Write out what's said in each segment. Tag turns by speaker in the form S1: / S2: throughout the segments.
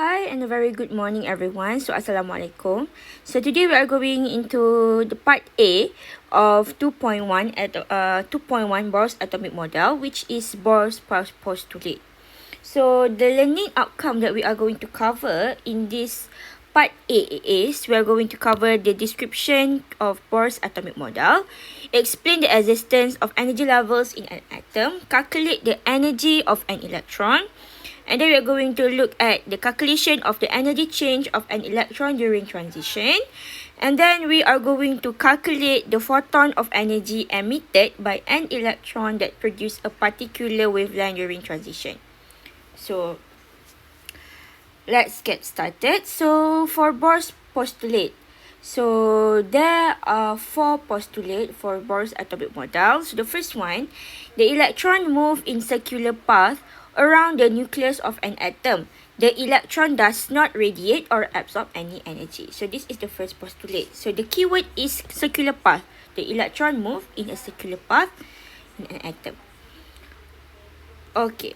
S1: Hi and a very good morning everyone. So Assalamualaikum. So today we are going into the part A of 2.1 Bohr's atomic model, which is Bohr's postulate. So the learning outcome that we are going to cover in this part A is we are going to cover the description of Bohr's atomic model, explain the existence of energy levels in an atom, calculate the energy of an electron, and then we are going to look at the calculation of the energy change of an electron during transition. And then we are going to calculate the photon of energy emitted by an electron that produce a particular wavelength during transition. So, let's get started. So, for Bohr's postulate. So, there are 4 postulates for Bohr's atomic model. So, the first one, the electron move in circular path around the nucleus of an atom. The electron does not radiate or absorb any energy. So this is the first postulate. So the keyword is circular path. The electron move in a circular path in an atom. Okay.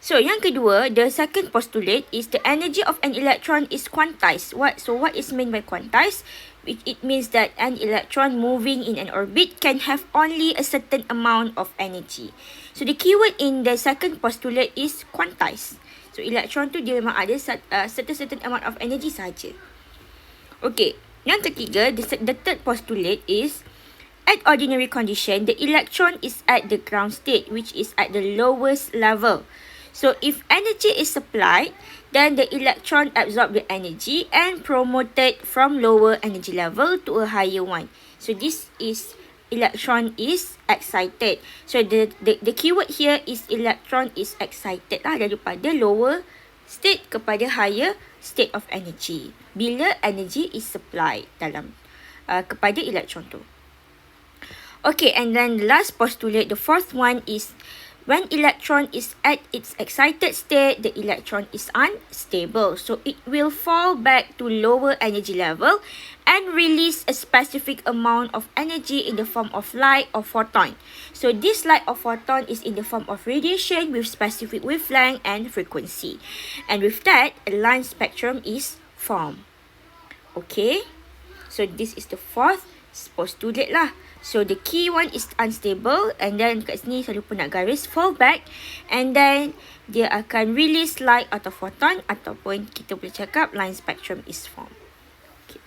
S1: So yang kedua, the second postulate is the energy of an electron is quantized. What is meant by quantized? It means that an electron moving in an orbit can have only a certain amount of energy. So the keyword in the second postulate is quantized. So electron tu dia memang ada certain amount of energy saja. Okay, yang ketiga, the third postulate is at ordinary condition, the electron is at the ground state, which is at the lowest level. So if energy is supplied, then the electron absorb the energy and promoted from lower energy level to a higher one. So this is electron is excited. So the keyword here is electron is excited lah, daripada lower state kepada higher state of energy. Bila energy is supplied dalam kepada electron tu. Okay, and then the last postulate, the fourth one is when electron is at its excited state, the electron is unstable. So it will fall back to lower energy level and release a specific amount of energy in the form of light or photon. So this light or photon is in the form of radiation with specific wavelength and frequency. And with that, a line spectrum is formed. Okay, so this is the fourth postulate lah. So the key one is unstable, and then kat sini saya lupa nak garis, fall back, and then dia akan release light atau photon, ataupun kita boleh cakap line spectrum is formed. Okay.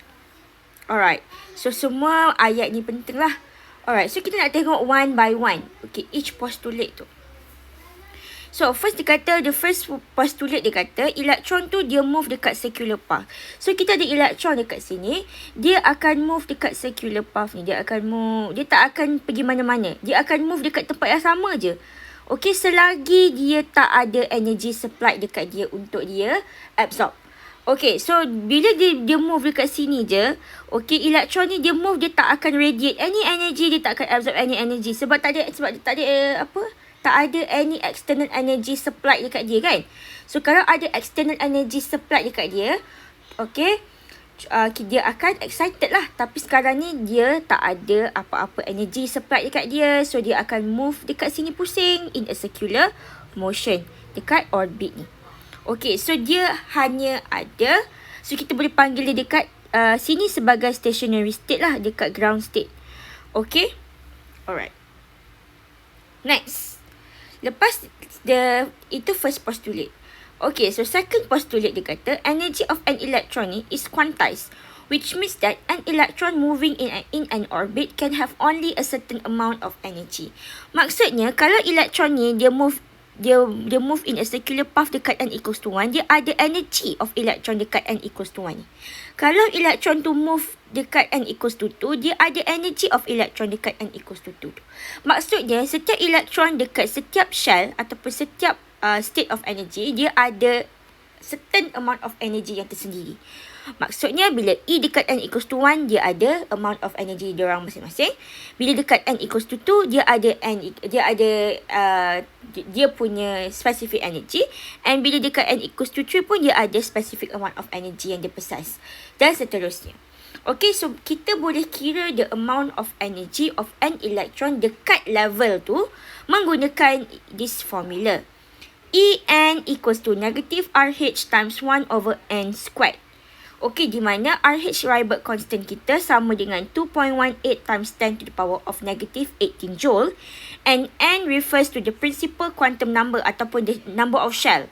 S1: Alright, so semua ayat ni penting lah. Alright, so kita nak tengok one by one. Okay, each postulate tu. So first dia kata, the first postulate dia kata elektron tu dia move dekat circular path. So kita ada elektron dekat sini, dia akan move dekat circular path ni. Dia akan move, dia tak akan pergi mana-mana. Dia akan move dekat tempat yang sama je. Okay, selagi dia tak ada energy supply dekat dia untuk dia absorb. Okay, so bila dia move dekat sini je, okay, elektron ni dia move, dia tak akan radiate any energy, dia tak akan absorb any energy sebab tak ada tak ada any external energy supply dekat dia kan. So kalau ada external energy supply dekat dia, okay, dia akan excited lah. Tapi sekarang ni dia tak ada apa-apa energy supply dekat dia. So dia akan move dekat sini pusing in a circular motion dekat orbit ni. Okay, so dia hanya ada, so kita boleh panggil dia dekat sini sebagai stationary state lah, dekat ground state. Okay, alright. Next. Lepas itu first postulate. Okay, so second postulate dia kata energy of an electron ni is quantized, which means that an electron moving in an orbit can have only a certain amount of energy. Maksudnya kalau electron ni dia move in a circular path dekat n equals to 1, dia ada energy of electron dekat n equals to 1 ni. Kalau electron tu move dekat n equals to 2, dia ada energy of electron dekat n equals to 2. Maksudnya setiap electron dekat setiap shell ataupun setiap state of energy, dia ada certain amount of energy yang tersendiri. Maksudnya bila E dekat n equals to 1, dia ada amount of energy diorang masing-masing. Bila dekat n equals to 2, dia ada dia punya specific energy. And bila dekat n equals to 3 pun dia ada specific amount of energy yang dia possess. Dan seterusnya. Okay, so kita boleh kira the amount of energy of an electron dekat level tu menggunakan this formula. En equals to negative RH times 1 over n squared. Okey, di mana RH Rybert constant kita sama dengan 2.18 times 10 to the power of negative 18 joule. And n refers to the principal quantum number ataupun the number of shell.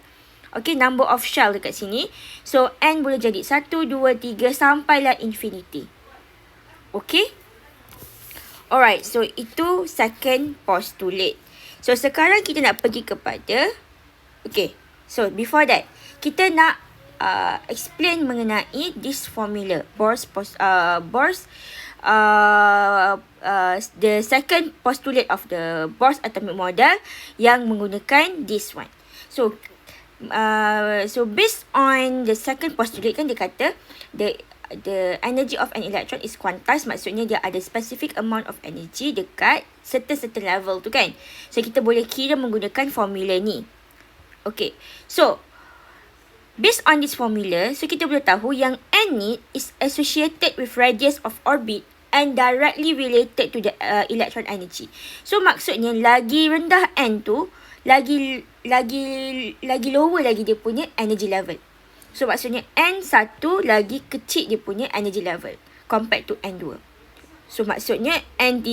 S1: Okey, number of shell dekat sini. So, n boleh jadi 1, 2, 3 sampailah infinity. Okey? Alright, so itu second postulate. So, sekarang kita nak pergi kepada... Okay, so before that, kita nak explain mengenai this formula, the second postulate of the Bohrs atomic model yang menggunakan this one. So based on the second postulate kan dia kata the energy of an electron is quantized, maksudnya dia ada specific amount of energy dekat certain level tu kan. So kita boleh kira menggunakan formula ni. Okay, so based on this formula, so kita boleh tahu yang n ni is associated with radius of orbit and directly related to the electron energy. So maksudnya lagi rendah n tu, lagi lower lagi dia punya energy level. So maksudnya n1 lagi kecil dia punya energy level compared to n2. So maksudnya n3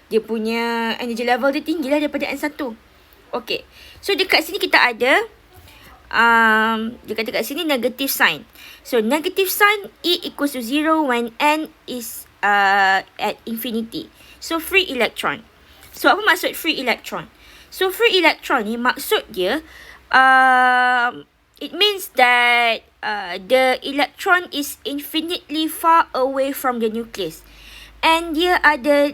S1: dia punya energy level dia tinggi lah daripada n1. Okay, so dekat sini kita ada dia kata kat sini negative sign. So negative sign E equals to 0 when n is at infinity. So free electron. So apa maksud free electron? So free electron ni maksud dia it means that the electron is infinitely far away from the nucleus. And dia ada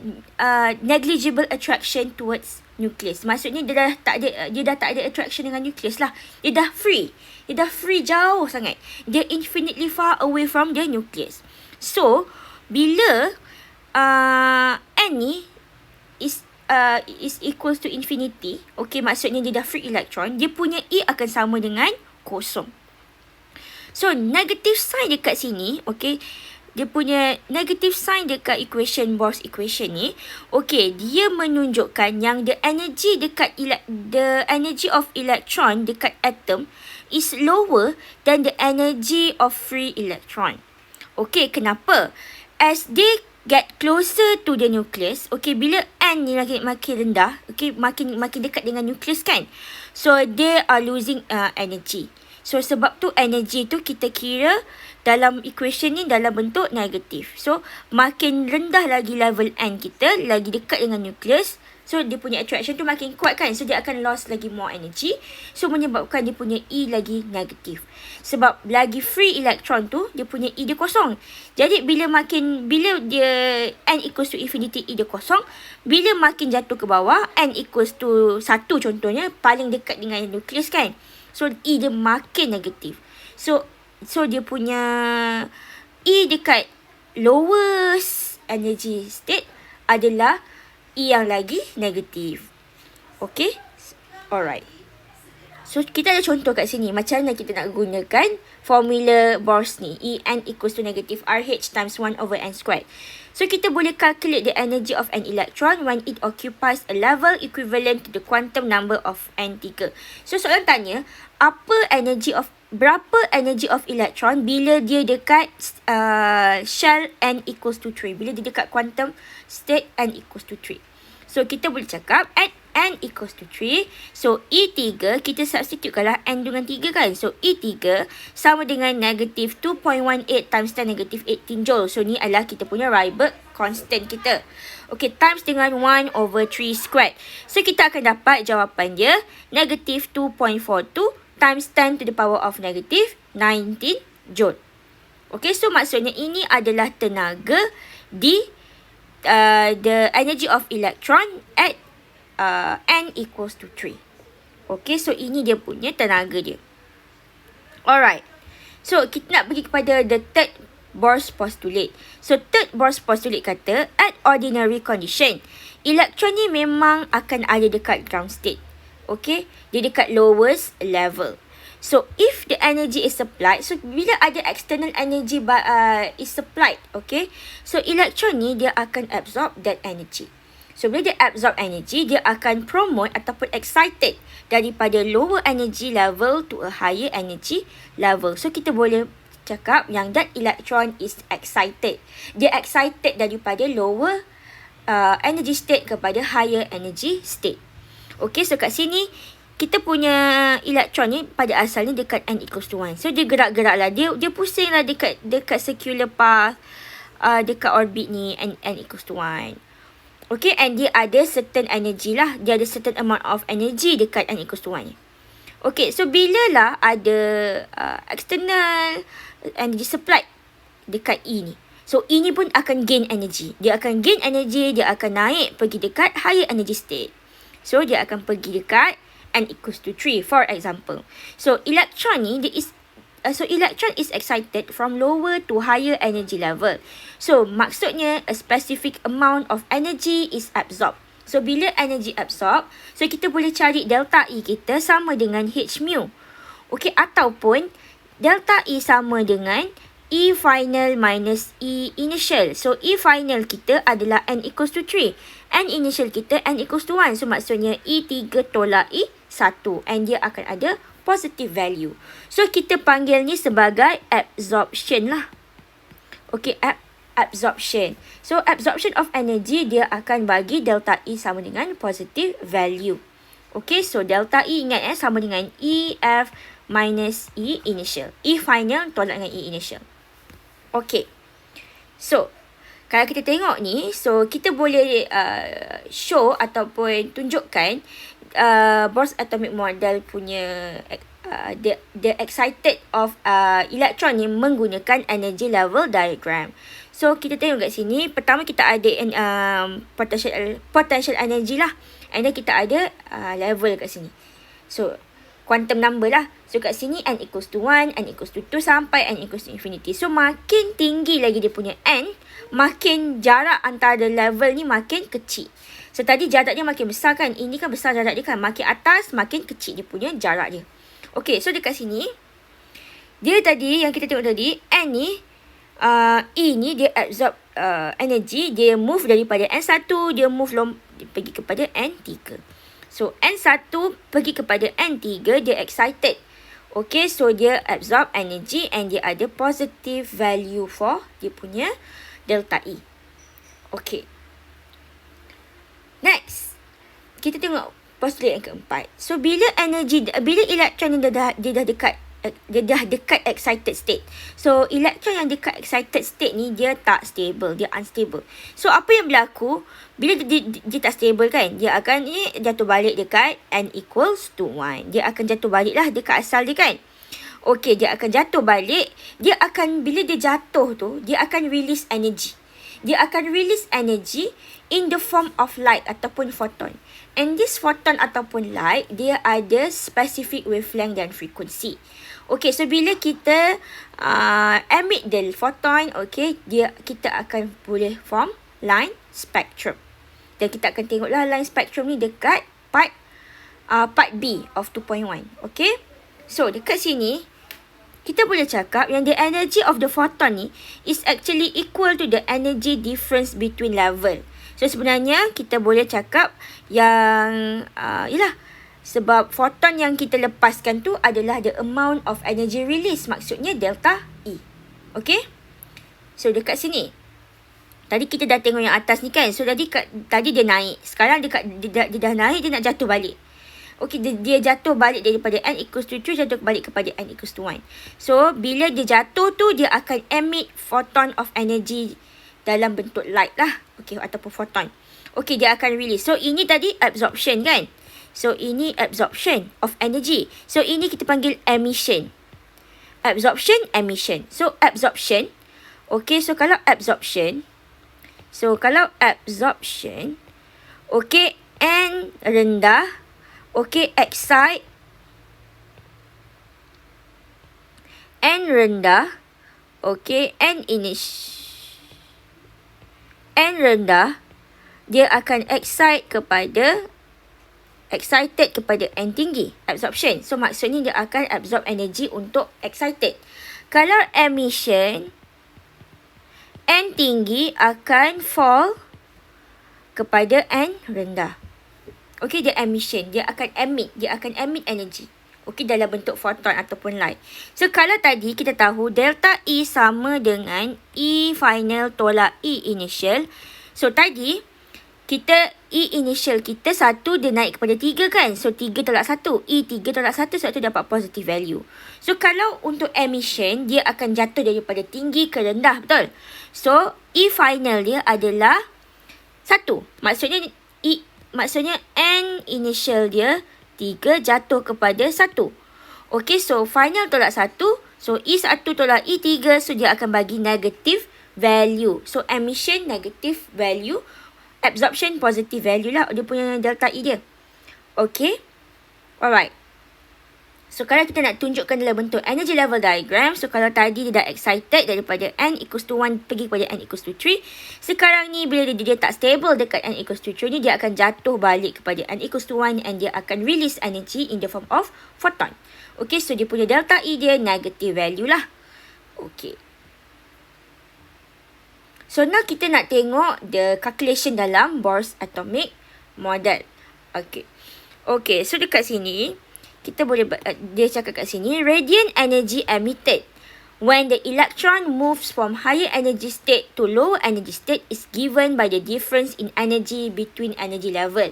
S1: negligible attraction towards nucleus. Maksudnya dia dah tak ada attraction dengan nucleus lah. Dia dah free. Dia dah free jauh sangat. Dia infinitely far away from the nucleus. So, bila n ni is equals to infinity, okay, maksudnya dia dah free electron, dia punya E akan sama dengan kosong. So, negative sign dekat sini, okay, dia punya negative sign dekat Bohrs equation ni, okay, dia menunjukkan yang the energy of electron dekat atom is lower than the energy of free electron. Okay, kenapa? As they get closer to the nucleus, okay, bila n ni makin rendah, okay, makin dekat dengan nucleus kan, so they are losing energy. So sebab tu energy tu kita kira dalam equation ni dalam bentuk negatif. So makin rendah lagi level n kita, lagi dekat dengan nucleus, so dia punya attraction tu makin kuat kan, so dia akan lost lagi more energy, so menyebabkan dia punya E lagi negatif. Sebab lagi free electron tu, dia punya E dia kosong. Jadi bila dia n equals to infinity, E dia kosong. Bila makin jatuh ke bawah, n equals to 1 contohnya, paling dekat dengan nucleus kan, so E dia makin negatif. So dia punya E dekat lowest energy state adalah E yang lagi negatif. Okay? Alright. So kita ada contoh kat sini macam mana kita nak gunakan formula Bohrs ni. En equals to negative RH times 1 over n squared. So kita boleh calculate the energy of an electron when it occupies a level equivalent to the quantum number of n3. So soalan tanya, berapa energy of electron bila dia dekat shell n equals to 3, bila dia dekat quantum state n equals to 3. So kita boleh cakap at n equals to 3, so E3 kita substitutekanlah n dengan 3 kan, so E3 sama dengan negative 2.18 times 10 negative 18 joule. So ni adalah kita punya Rybert constant kita. Okay, times dengan 1 over 3 squared. So kita akan dapat jawapan dia negative 2.42 times 10 to the power of negative 19 joule. Okay, so maksudnya ini adalah tenaga di the energy of electron at n equals to 3. Okay, so ini dia punya tenaga dia. Alright. So, kita nak pergi kepada the third Bohrs postulate. So, third Bohrs postulate kata, at ordinary condition, electron ni memang akan ada dekat ground state. Okay, dia dekat lowest level. So, if the energy is supplied, so bila ada external energy is supplied, okay, so electron ni dia akan absorb that energy. So, bila dia absorb energy, dia akan promote ataupun excited daripada lower energy level to a higher energy level. So, kita boleh cakap yang that electron is excited. Dia excited daripada lower energy state kepada higher energy state. Okay, so kat sini, kita punya elektron ni pada asalnya dekat n equals to 1. So, dia gerak-gerak lah. Dia pusing lah dekat circular path, dekat orbit ni, n equals to 1. Okay, and dia ada certain energy lah. Dia ada certain amount of energy dekat n equals to 1 ni. Okay, so bila lah ada external energy supply dekat E ni. So, E ni pun akan gain energy. Dia akan gain energy, dia akan naik pergi dekat higher energy state. So, dia akan pergi dekat n equals to 3, for example. So, electron ni, electron is excited from lower to higher energy level. So, maksudnya, a specific amount of energy is absorbed. So, bila energy absorb, so kita boleh cari delta E kita sama dengan H mu. Okay, ataupun delta E sama dengan E final minus E initial. So, E final kita adalah n equals to 3. N initial kita n equals to 1. So, maksudnya E3 tolak E1. And dia akan ada positive value. So, kita panggil ni sebagai absorption lah. Okay, absorption. So, absorption of energy, dia akan bagi delta E sama dengan positive value. Okay, so delta E ingat sama dengan EF minus E initial. E final tolak dengan E initial. Okay. So, kalau kita tengok ni, so kita boleh show ataupun tunjukkan Bohrs atomic model punya the excited of electron ni menggunakan energy level diagram. So, kita tengok kat sini, pertama kita ada potential energy lah. And then kita ada level kat sini. So, quantum number lah. So, kat sini n equals to 1, n equals to 2 sampai n equals to infinity. So, makin tinggi lagi dia punya n, makin jarak antara level ni makin kecil. So, tadi jarak dia makin besar kan? Ini kan besar jarak dia kan? Makin atas, makin kecil dia punya jarak dia. Okay, so dekat sini, dia tadi, yang kita tengok tadi, n ni, E ni dia absorb energy, dia move daripada N1, dia move pergi kepada N3. So, N1 pergi kepada N3, dia excited. Okay, so dia absorb energy and dia ada positive value for dia punya delta E. Okay. Next, kita tengok postulate yang keempat. So, bila elektron ni dia dah dekat excited state. So, elektron yang dekat excited state ni, dia tak stable, dia unstable. So, apa yang berlaku, bila dia tak stable kan, dia akan jatuh balik dekat n equals to 1. Dia akan jatuh balik lah dekat asal dia kan. Okay, dia akan jatuh balik. Bila dia jatuh tu, dia akan release energy. Dia akan release energy in the form of light ataupun photon. And this photon ataupun light, dia ada specific wavelength dan frequency. Okay, so bila kita emit the photon, okay, kita akan boleh form line spectrum. Dan kita akan tengoklah line spectrum ni dekat part B of 2.1. Okay, so dekat sini, kita boleh cakap yang the energy of the photon ni is actually equal to the energy difference between level. So, sebenarnya kita boleh cakap yang, sebab photon yang kita lepaskan tu adalah the amount of energy release. Maksudnya delta E. Okay? So, dekat sini. Tadi kita dah tengok yang atas ni kan. So, tadi dia naik. Sekarang dia dah naik, dia nak jatuh balik. Okay, dia jatuh balik daripada n equals to 2, jatuh balik kepada n equals to 1. So, bila dia jatuh tu, dia akan emit photon of energy dalam bentuk light lah. Okay, ataupun photon. Okay, dia akan release. So, ini tadi absorption kan? So, ini absorption of energy. So, ini kita panggil emission. Absorption, emission. So, absorption. Okay, so kalau absorption. Okay, n rendah. Okay, excite. N rendah. Okay, N rendah. Dia akan excited kepada N tinggi. Absorption. So, maksudnya dia akan absorb energy untuk excited. Kalau emission, N tinggi akan fall kepada N rendah. Okey, dia emission. Dia akan emit energy. Okey, dalam bentuk photon ataupun light. So, kalau tadi kita tahu delta E sama dengan E final tolak E initial. So, tadi kita E initial kita 1 dia naik kepada 3 kan. So 3 tolak 1. E 3 tolak 1 sebab tu dapat positive value. So kalau untuk emission dia akan jatuh daripada tinggi ke rendah, betul? So E final dia adalah 1. Maksudnya N initial dia 3 jatuh kepada 1. Okay, so final tolak 1. So E1 tolak E3. So dia akan bagi negative value. So emission negative value. Absorption positive value lah. Dia punya delta E dia. Okay. Alright. So, kalau kita nak tunjukkan dalam bentuk energy level diagram. So, kalau tadi dia dah excited daripada N equals to 1 pergi kepada N equals to 3. Sekarang ni bila dia tak stable dekat N equals to 3 ni, dia akan jatuh balik kepada N equals to 1 and dia akan release energy in the form of photon. Okay. So, dia punya delta E dia negative value lah. Okay. So, now kita nak tengok the calculation dalam Bohrs atomic model. Okay. Okay, so dekat sini, kita boleh, dia cakap kat sini, radiant energy emitted when the electron moves from higher energy state to lower energy state is given by the difference in energy between energy level.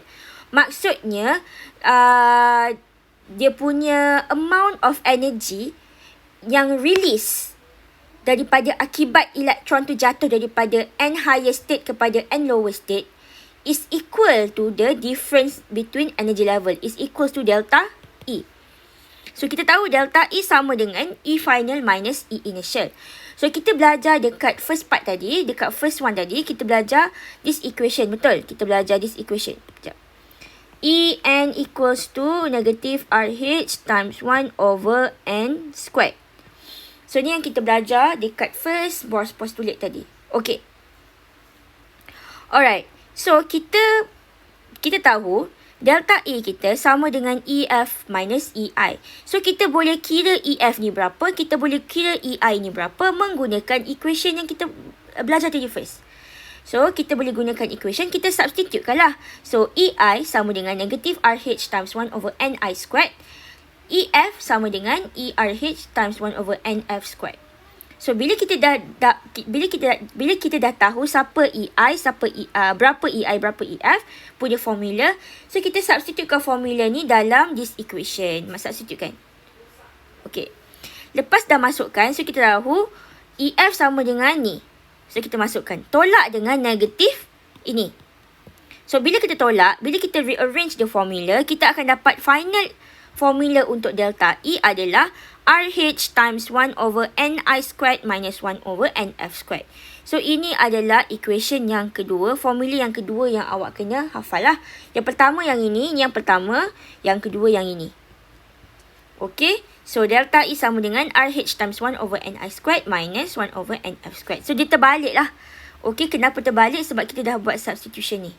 S1: Maksudnya, dia punya amount of energy yang release daripada akibat elektron tu jatuh daripada N higher state kepada N lower state is equal to the difference between energy level. Is equals to delta E. So, kita tahu delta E sama dengan E final minus E initial. So, kita belajar dekat first part tadi, dekat first one tadi, kita belajar this equation. Betul? Kita belajar this equation. Sekejap. E N equals to negative RH times 1 over N squared. So, ni yang kita belajar dekat first Bohrs Postulate tadi. Okay. Alright. So, kita tahu delta E kita sama dengan EF minus EI. So, kita boleh kira EF ni berapa, kita boleh kira EI ni berapa menggunakan equation yang kita belajar tadi first. So, kita boleh gunakan equation, kita substitute lah. So, EI sama dengan negative RH times 1 over NI squared. EF sama dengan ERH times 1 over NF squared. So, bila kita dah tahu siapa EI, berapa EI, berapa EF punya formula, so kita substitutekan formula ni dalam this equation. Substitutekan. Okay. Lepas dah masukkan, so kita tahu EF sama dengan ni. So, kita masukkan. Tolak dengan negatif ini. So, bila kita tolak, bila kita rearrange the formula, kita akan dapat final formula untuk delta E adalah RH times 1 over NI squared minus 1 over NF squared. So, ini adalah equation yang kedua, formula yang kedua yang awak kena hafal lah. Yang pertama yang ini, yang pertama, yang kedua yang ini. Okay, so delta E sama dengan RH times 1 over NI squared minus 1 over NF squared. So, dia terbalik lah. Okay, kenapa terbalik? Sebab kita dah buat substitution ni.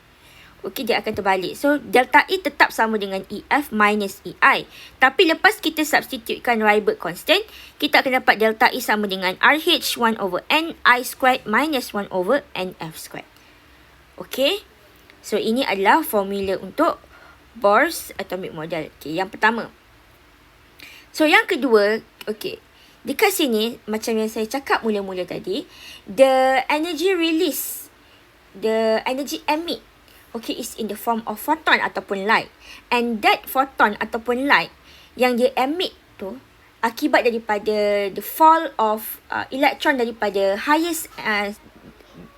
S1: Okey, dia akan terbalik. So, delta E tetap sama dengan EF minus EI. Tapi lepas kita substitutekan Rybert constant, kita akan dapat delta E sama dengan RH 1 over NI squared minus 1 over NF squared. Okey. So, ini adalah formula untuk Bohrs atomic model. Okey, yang pertama. So, yang kedua, okey. Dekat sini, macam yang saya cakap mula-mula tadi, the energy release, the energy emit, okay, is in the form of photon ataupun light. And that photon ataupun light yang dia emit tu akibat daripada the fall of electron daripada highest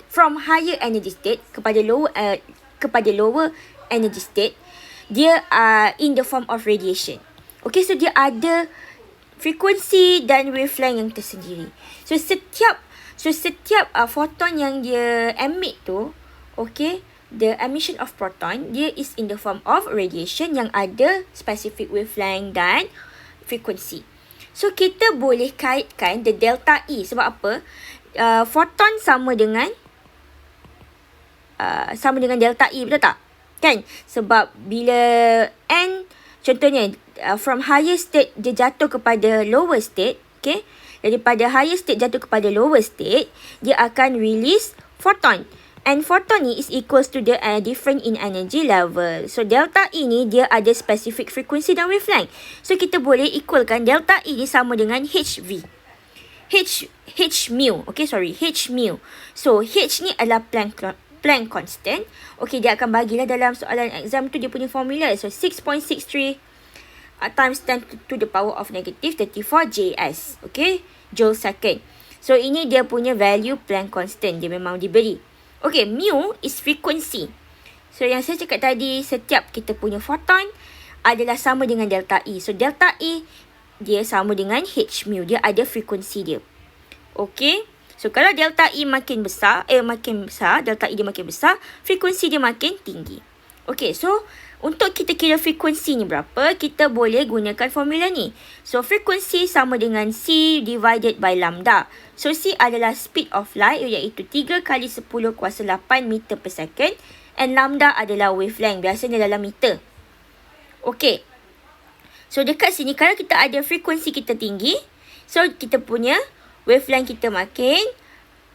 S1: from higher energy state kepada lower energy state, dia in the form of radiation. Okay, so dia ada frekuensi dan wavelength yang tersendiri. So setiap photon yang dia emit tu, okay, the emission of proton, dia is in the form of radiation yang ada specific wavelength dan frekuensi. So, kita boleh kaitkan the delta E. Sebab apa? Photon sama dengan delta E, betul tak? Kan? Sebab bila N, contohnya, from higher state, dia jatuh kepada lower state, okay? Daripada higher state jatuh kepada lower state, dia akan release photon. And photon ni is equals to the different in energy level. So delta E ni dia ada specific frequency dan wavelength. So kita boleh equalkan delta E ni sama dengan HV. H mu. Okay, sorry. H mu. So H ni adalah Planck constant. Okay, dia akan bagilah dalam soalan exam tu dia punya formula. So 6.63 times 10 to the power of negative 34 JS. Okay, joule second. So ini dia punya value Planck constant. Dia memang diberi. Okay, mu is frequency. So, yang saya cakap tadi, setiap kita punya photon adalah sama dengan delta E. So, delta E, dia sama dengan H mu. Dia ada frekuensi dia. Okay. So, kalau delta E makin besar, delta E dia makin besar, frekuensi dia makin tinggi. Okay, so, untuk kita kira frekuensi ni berapa, kita boleh gunakan formula ni. So, frekuensi sama dengan C divided by lambda. So, C adalah speed of light iaitu 3 kali 10 kuasa 8 meter per second. And lambda adalah wavelength. Biasanya dalam meter. Okay. So, dekat sini kalau kita ada frekuensi kita tinggi, so, kita punya wavelength kita makin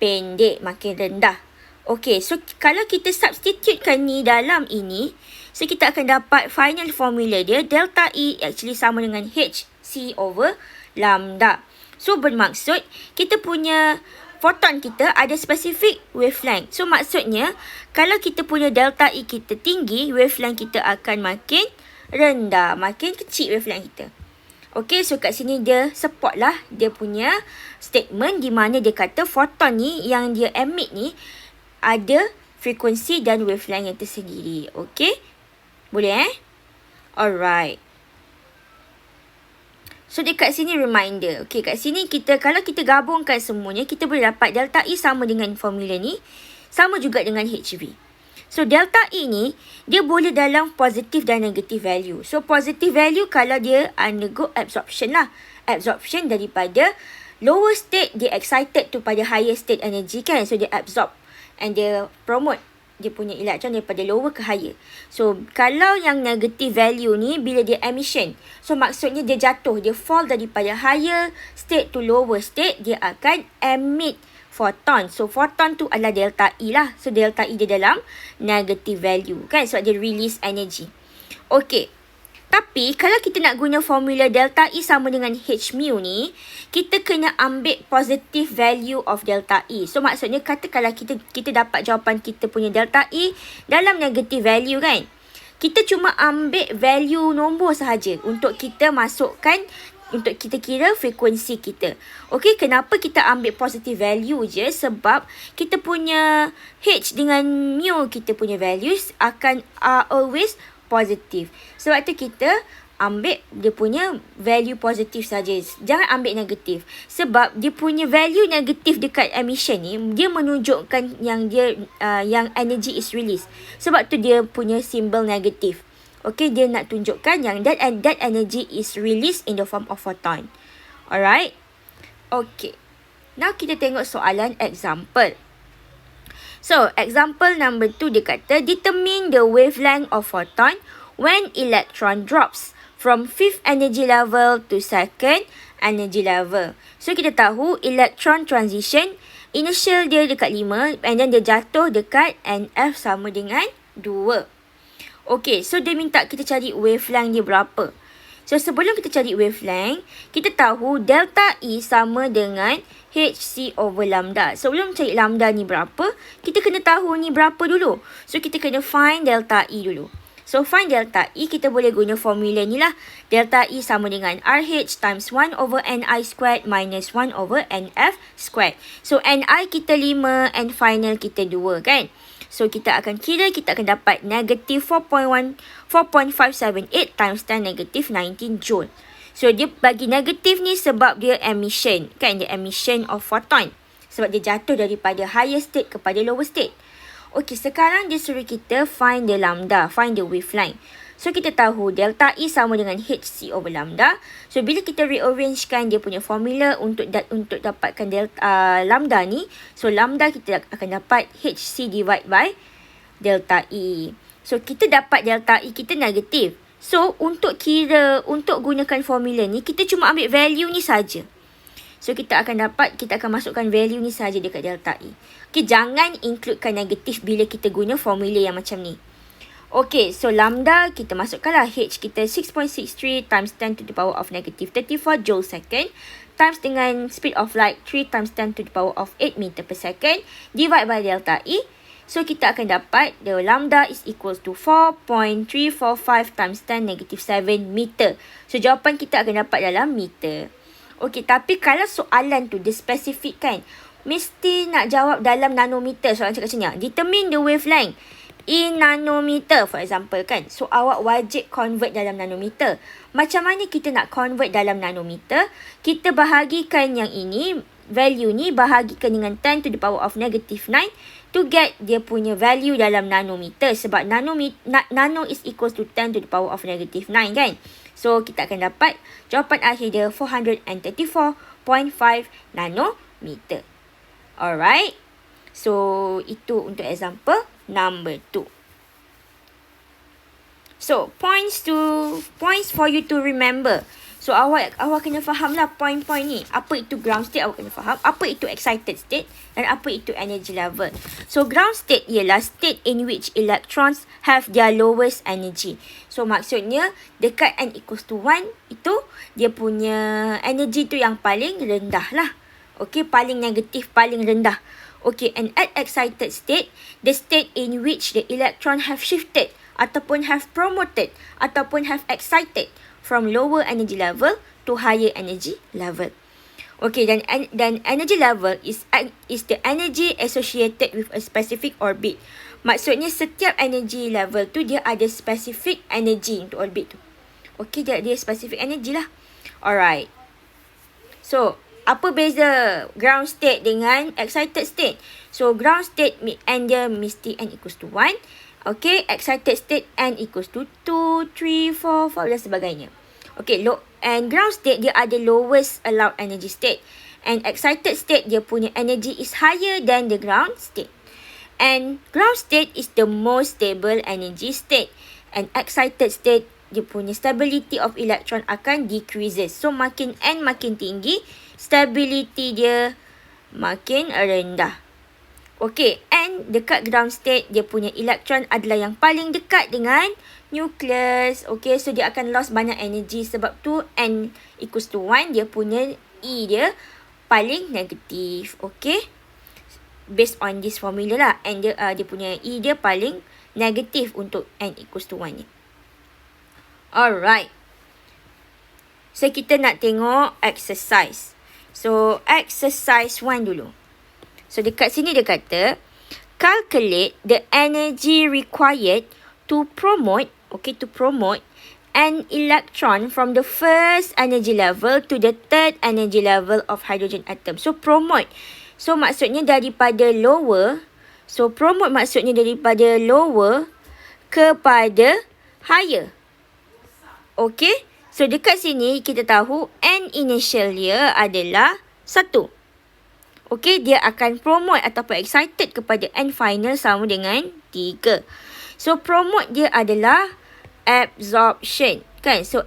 S1: pendek, makin rendah. Okay, so kalau kita substitutekan ni dalam ini, so kita akan dapat final formula dia, delta E actually sama dengan HC over lambda. So bermaksud, kita punya photon kita ada specific wavelength. So maksudnya, kalau kita punya delta E kita tinggi, wavelength kita akan makin rendah, makin kecil wavelength kita. Okay, so kat sini dia support lah dia punya statement di mana dia kata photon ni yang dia emit ni ada frekuensi dan wavelength yang tersendiri. Okay? Boleh Alright. So, dekat sini reminder. Okay, kat sini kalau kita gabungkan semuanya, kita boleh dapat delta E sama dengan formula ni. Sama juga dengan HV. So, delta E ni, dia boleh dalam positive dan negative value. So, positive value kalau dia undergo absorption lah. Absorption daripada lower state, dia excited to pada higher state energy kan. So, dia absorb. And dia promote dia punya elektron daripada lower ke higher. So, kalau yang negative value ni, bila dia emission. So, maksudnya dia jatuh. Dia fall daripada higher state to lower state. Dia akan emit photon. So, photon tu adalah delta E lah. So, delta E dia dalam negative value. Kan? Sebab dia release energy. Okay. Tapi, kalau kita nak guna formula delta E sama dengan H mu ni, kita kena ambil positive value of delta E. So, maksudnya katakanlah kita dapat jawapan kita punya delta E dalam negative value kan. Kita cuma ambil value nombor sahaja untuk kita masukkan, untuk kita kira frekuensi kita. Okay, kenapa kita ambil positive value je? Sebab kita punya H dengan mu, kita punya values akan always positif. Sebab tu kita ambil dia punya value positif saja. Jangan ambil negatif. Sebab dia punya value negatif dekat emission ni, dia menunjukkan yang yang energy is released. Sebab tu dia punya simbol negatif. Okay, dia nak tunjukkan yang that energy is released in the form of photon. Alright? Okay. Now kita tengok soalan example. So, example number 2 dia kata, determine the wavelength of photon when electron drops from 5th energy level to 2nd energy level. So, kita tahu electron transition, initial dia dekat 5 and then dia jatuh dekat NF sama dengan 2. Okay, so dia minta kita cari wavelength dia berapa. So, sebelum kita cari wavelength, kita tahu delta E sama dengan HC over lambda. Sebelum cari lambda ni berapa, kita kena tahu ni berapa dulu. So, kita kena find delta E dulu. So, find delta E, kita boleh guna formula ni lah. Delta E sama dengan RH times 1 over Ni squared minus 1 over Nf squared. So, Ni kita 5 and final kita 2 kan. So, kita akan kira, kita akan dapat negative 4.578 times 10 negative 19 joule. So, dia bagi negatif ni sebab dia emission. Kan, dia emission of photon. Sebab dia jatuh daripada higher state kepada lower state. Okay, sekarang dia suruh kita find the lambda, find the wavelength. So, kita tahu delta E sama dengan HC over lambda. So, bila kita rearrangekan dia punya formula untuk dapatkan lambda ni. So, lambda kita akan dapat HC divide by delta E. So, kita dapat delta E kita negatif. So, untuk gunakan formula ni, kita cuma ambil value ni saja. So, kita akan masukkan value ni saja dekat delta E. Okay, jangan includekan negatif bila kita guna formula yang macam ni. Okay, so lambda kita masukkanlah H kita 6.63 times 10 to the power of negative 34 joule second times dengan speed of light 3 times 10 to the power of 8 meter per second divide by delta E. So, kita akan dapat the lambda is equals to 4.345 times 10 negative 7 meter. So, jawapan kita akan dapat dalam meter. Okey, tapi kalau soalan tu dia spesifik kan, mesti nak jawab dalam nanometer. Soalan cakap macam ni. Determine the wavelength in nanometer for example kan. So, awak wajib convert dalam nanometer. Macam mana kita nak convert dalam nanometer? Kita bahagikan yang ini, value ni bahagikan dengan 10 to the power of negative 9 to get dia punya value dalam nanometer. Sebab nano is equals to 10 to the power of negative 9 kan. So, kita akan dapat jawapan akhir dia 434.5 nanometer. Alright. So, itu untuk example number 2. So, points for you to remember. So, awak kena faham lah point-point ni. Apa itu ground state, awak kena faham. Apa itu excited state dan apa itu energy level. So, ground state ialah state in which electrons have their lowest energy. So, maksudnya dekat n equals to 1 itu dia punya energy tu yang paling rendah lah. Okay, paling negatif, paling rendah. Okay, and at excited state, the state in which the electron have shifted ataupun have promoted ataupun have excited from lower energy level to higher energy level. Okay, dan energy level is the energy associated with a specific orbit. Maksudnya setiap energy level tu dia ada specific energy untuk orbit tu. Okay, dia specific energy lah. Alright. So, apa beza ground state dengan excited state? So, ground state n dia mesti n equals to 1. Okay, excited state n equals to 2, 3, 4, 5 dan sebagainya. Okay, and ground state dia ada lowest allowed energy state. And excited state dia punya energy is higher than the ground state. And ground state is the most stable energy state. And excited state dia punya stability of electron akan decreases. So, makin n makin tinggi, stability dia makin rendah. Okay, and dekat ground state, dia punya elektron adalah yang paling dekat dengan nucleus. Okay, so dia akan lost banyak energy. Sebab tu n equals to 1, dia punya E dia paling negatif. Okay, based on this formula lah. And dia punya E dia paling negatif untuk n equals to 1 ni. Alright. So, kita nak tengok exercise. So, exercise 1 dulu. So, dekat sini dia kata, calculate the energy required to promote an electron from the first energy level to the third energy level of hydrogen atom. So, promote. So, maksudnya daripada lower. So, promote maksudnya daripada lower kepada higher. Okay. So, dekat sini kita tahu n initial dia adalah 1. Okay, dia akan promote ataupun excited kepada n final sama dengan 3. So, promote dia adalah absorption. Kan? So,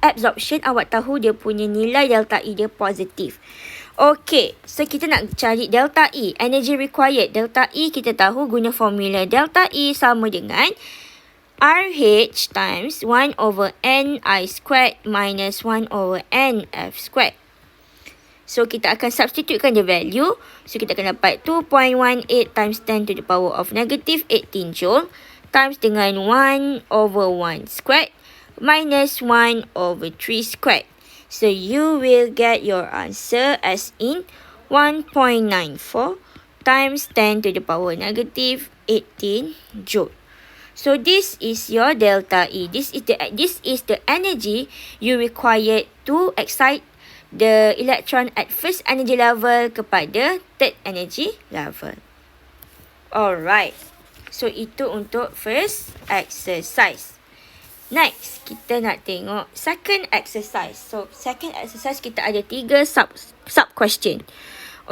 S1: absorption awak tahu dia punya nilai delta E dia positif. Okay, so kita nak cari delta E. Energy required. Delta E kita tahu guna formula delta E sama dengan RH times 1 over Ni squared minus 1 over Nf squared. So, kita akan substitutekan the value. So, kita akan dapat 2.18 times 10 to the power of negative 18 joule times dengan 1 over 1 squared minus 1 over 3 squared. So, you will get your answer as in 1.94 times 10 to the power negative 18 joule. So, this is your delta E. This is the energy you required to excite the electron at first energy level kepada third energy level. Alright. So, itu untuk first exercise. Next, kita nak tengok second exercise. So, second exercise kita ada 3 sub question.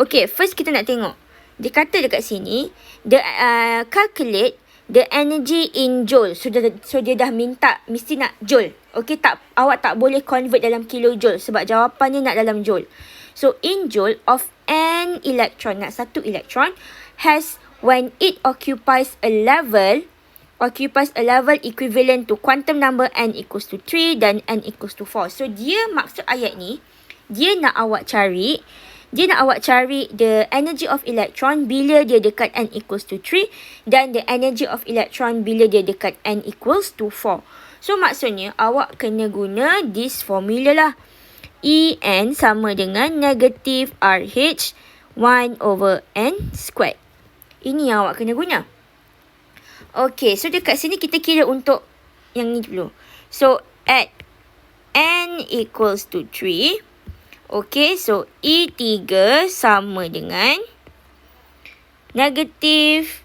S1: Okay, first kita nak tengok. Dia kata dekat sini, calculate the energy in joule. So, dia dah minta mesti nak joule. Okay, awak tak boleh convert dalam kilojoule sebab jawapannya nak dalam joule. So in joule of an electron, nak satu elektron, has when it occupies a level equivalent to quantum number n equals to 3 dan n equals to 4. So dia maksud ayat ni, dia nak awak cari the energy of electron bila dia dekat n equals to 3 dan the energy of electron bila dia dekat n equals to 4. So maksudnya awak kena guna this formula lah. En sama dengan negative RH 1 over n squared. Ini yang awak kena guna. Okay, so dekat sini kita kira untuk yang ni dulu. So at n equals to 3, okay, so E3 sama dengan negative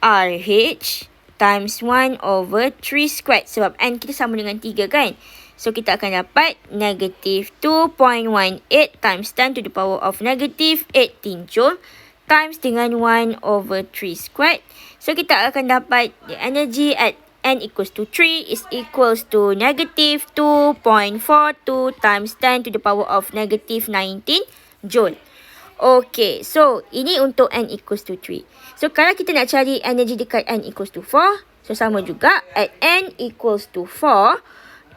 S1: RH times 1 over 3 squared. Sebab n kita sama dengan 3 kan. So kita akan dapat negative 2.18 times 10 to the power of negative 18 joule times dengan 1 over 3 squared. So kita akan dapat the energy at n equals to 3 is equals to negative 2.42 times 10 to the power of negative 19 joule. Okay, so ini untuk n equals to 3. So kalau kita nak cari energy dekat n equals to 4, so sama juga at n equals to 4,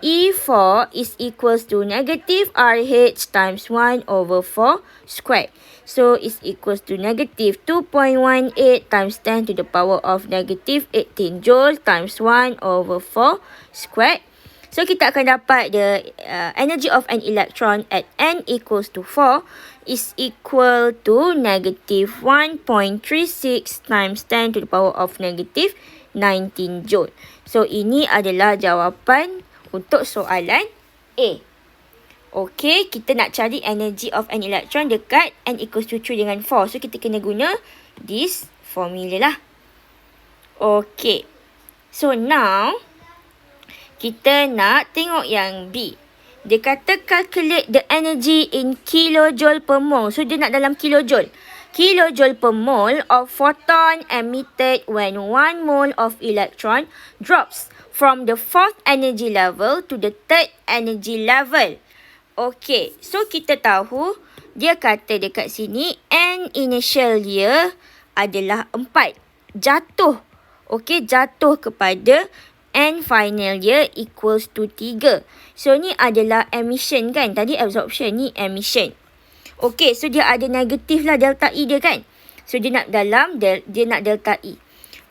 S1: E4 is equals to negative RH times 1 over 4 squared. So it's equals to negative 2.18 times 10 to the power of negative 18 joule times 1 over 4 squared. So kita akan dapat the energy of an electron at n equals to 4 is equal to negative 1.36 times 10 to the power of negative 19 joule. So ini adalah jawapan untuk soalan A. Okey, kita nak cari energy of an electron dekat n equals to 3 dengan 4. So kita kena guna this formula lah. Okey. So now kita nak tengok yang B. Dia kata calculate the energy in kilojoule per mole. So dia nak dalam kilojoule. Kilojoule per mole of photon emitted when 1 mole of electron drops from the fourth energy level to the third energy level. Okay, so kita tahu dia kata dekat sini n initial dia adalah 4. Jatuh. Okay, jatuh kepada n final dia equals to 3. So ni adalah emission kan? Tadi absorption, ni emission. Okay, so dia ada negatif lah delta E dia kan? So dia nak dalam, dia nak delta E.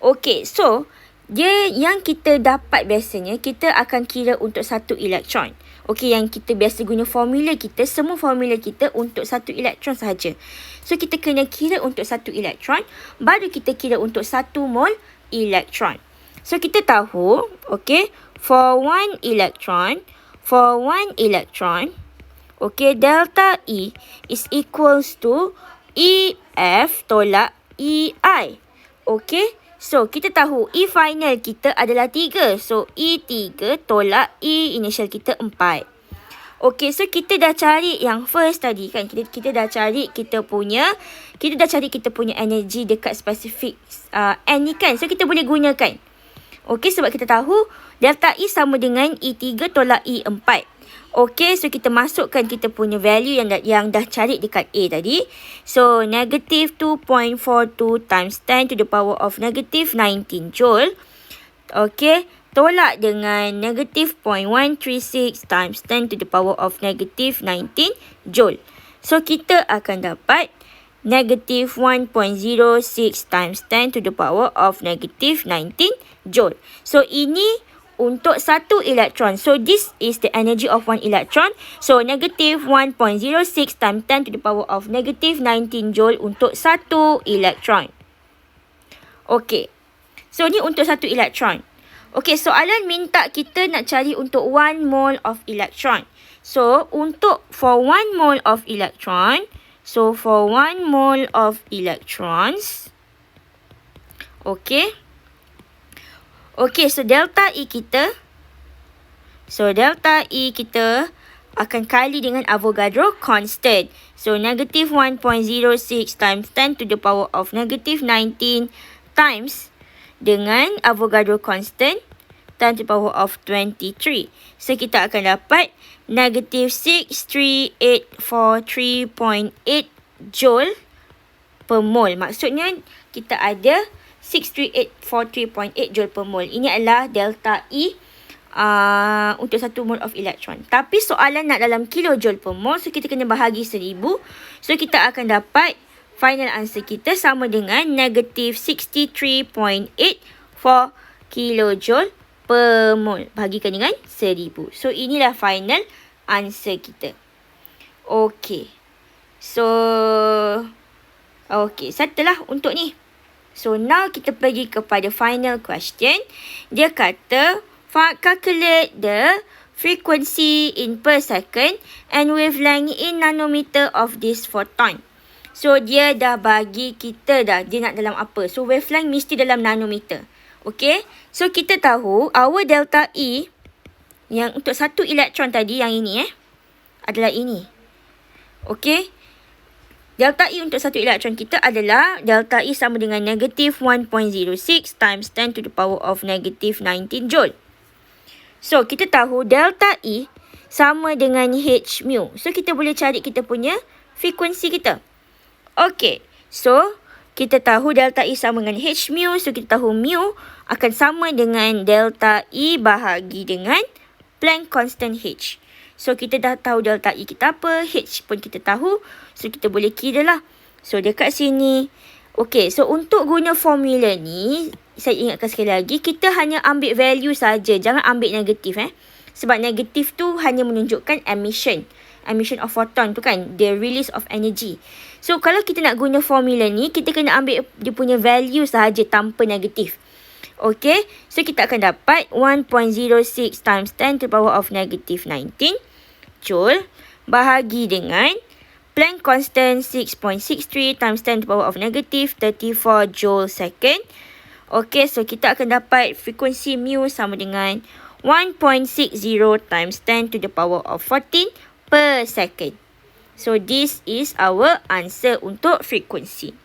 S1: Okay, so dia yang kita dapat biasanya, kita akan kira untuk satu elektron. Okey, yang kita biasa guna formula kita, semua formula kita untuk satu elektron sahaja. So kita kena kira untuk satu elektron, baru kita kira untuk 1 mol elektron. So kita tahu, okey, for one electron, okey, delta E is equals to EF tolak EI. Okey. So, kita tahu E final kita adalah 3. So, E3 tolak E initial kita 4. Okay, so kita dah cari yang first tadi kan. Kita dah cari kita punya energy dekat spesifik N ni kan. So, kita boleh gunakan. Okay, sebab kita tahu delta E sama dengan E3 tolak E4. Okay, so kita masukkan kita punya value yang dah cari dekat A tadi. So, negative 2.42 times 10 to the power of negative 19 joule. Okay, tolak dengan negative 0.136 times 10 to the power of negative 19 joule. So, kita akan dapat negative 1.06 times 10 to the power of negative 19 joule. So, ini untuk satu elektron. So, this is the energy of one electron. So, negative 1.06 times 10 to the power of negative 19 joule untuk satu elektron. Okay. So, ni untuk satu elektron. Okay, soalan minta kita nak cari untuk 1 mole of electron. So, for 1 mole of electron, okay. Okay, so delta E kita akan kali dengan Avogadro constant. So, negative 1.06 times 10 to the power of negative 19 times dengan Avogadro constant 10 to the power of 23. So kita akan dapat negative 63843.8 joule per mole. Maksudnya kita ada 63843.8 joule per mole. Ini adalah delta E untuk 1 mole of electron. Tapi soalan nak dalam kilojoule per mole, so kita kena bahagi 1000. So kita akan dapat final answer kita sama dengan negative 63.84 kilojoule per mole. Bahagikan dengan 1000. So inilah final answer kita. Okay. So okay, setelah untuk ni. So now kita pergi kepada final question. Dia kata calculate the frequency in per second and wavelength in nanometer of this photon. So dia dah bagi kita dah dia nak dalam apa. So wavelength mesti dalam nanometer. Okay. So kita tahu our delta E yang untuk satu elektron tadi yang ini adalah ini. Okay. Delta E untuk satu elektron kita adalah delta E sama dengan negative 1.06 times 10 to the power of negative 19 joule. So, kita tahu delta E sama dengan H mu. So, kita boleh cari kita punya frekuensi kita. Okay. So, kita tahu delta E sama dengan H mu. So, kita tahu mu akan sama dengan delta E bahagi dengan Planck constant H. So, kita dah tahu delta E kita apa. H pun kita tahu. So, kita boleh kira lah. So, dekat sini. Okay. So, untuk guna formula ni, saya ingatkan sekali lagi, kita hanya ambil value saja, jangan ambil negatif sebab negatif tu hanya menunjukkan emission of photon tu kan, the release of energy. So kalau kita nak guna formula ni, kita kena ambil dia punya value sahaja tanpa negatif. Okay, so kita akan dapat 1.06 times 10 to the power of negative 19 joule bahagi dengan Planck constant 6.63 times 10 to the power of negative 34 joule second. Okay, so kita akan dapat frekuensi mu sama dengan 1.60 times 10 to the power of 14 per second. So, this is our answer untuk frekuensi.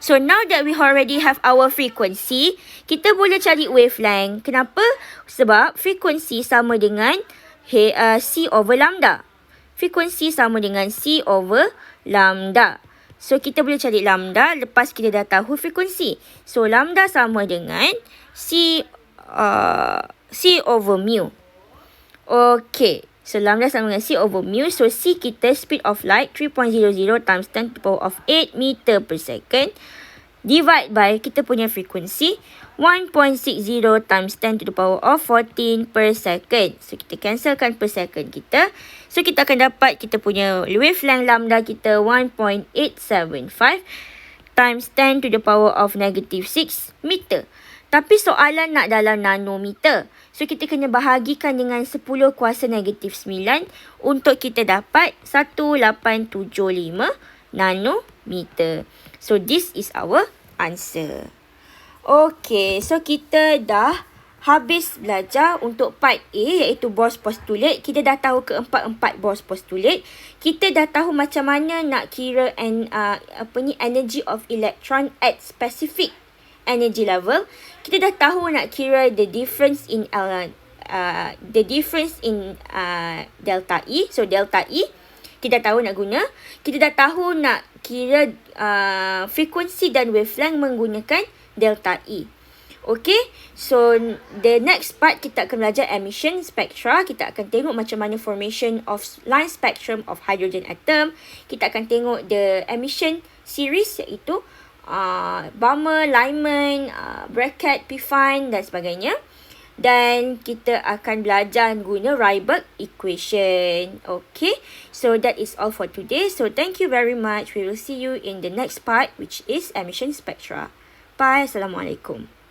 S1: So, now that we already have our frequency, kita boleh cari wavelength. Kenapa? Sebab frekuensi sama dengan C over lambda. Frekuensi sama dengan C over lambda. So, kita boleh cari lambda lepas kita dah tahu frekuensi. So, lambda sama dengan C over mu. Okay. So, lambda sama dengan C over mu. So, C kita speed of light 3.00 times 10 to the power of 8 meter per second. Divide by kita punya frekuensi 1.60 times 10 to the power of 14 per second. So, kita cancelkan per second kita. So, kita akan dapat kita punya wavelength lambda kita 1.875 times 10 to the power of negative 6 meter. Tapi soalan nak dalam nanometer. So, kita kena bahagikan dengan 10 kuasa negatif 9 untuk kita dapat 1875 nanometer. So, this is our answer. Okay, so kita dah habis belajar untuk part A iaitu Bohrs Postulate. Kita dah tahu keempat-empat Bohrs Postulate. Kita dah tahu macam mana nak kira energy of electron at specific energy level. Kita dah tahu nak kira the difference in delta E. So delta E kita dah tahu nak guna. Kita dah tahu nak kira frekuensi dan wavelength menggunakan delta E. Okay, so the next part kita akan belajar emission spectra. Kita akan tengok macam mana formation of line spectrum of hydrogen atom. Kita akan tengok the emission series iaitu Balmer, Lyman, bracket, P-fine dan sebagainya. Dan kita akan belajar guna Rydberg equation. Okay, so that is all for today. So thank you very much. We will see you in the next part which is emission spectra. Bye. Assalamualaikum.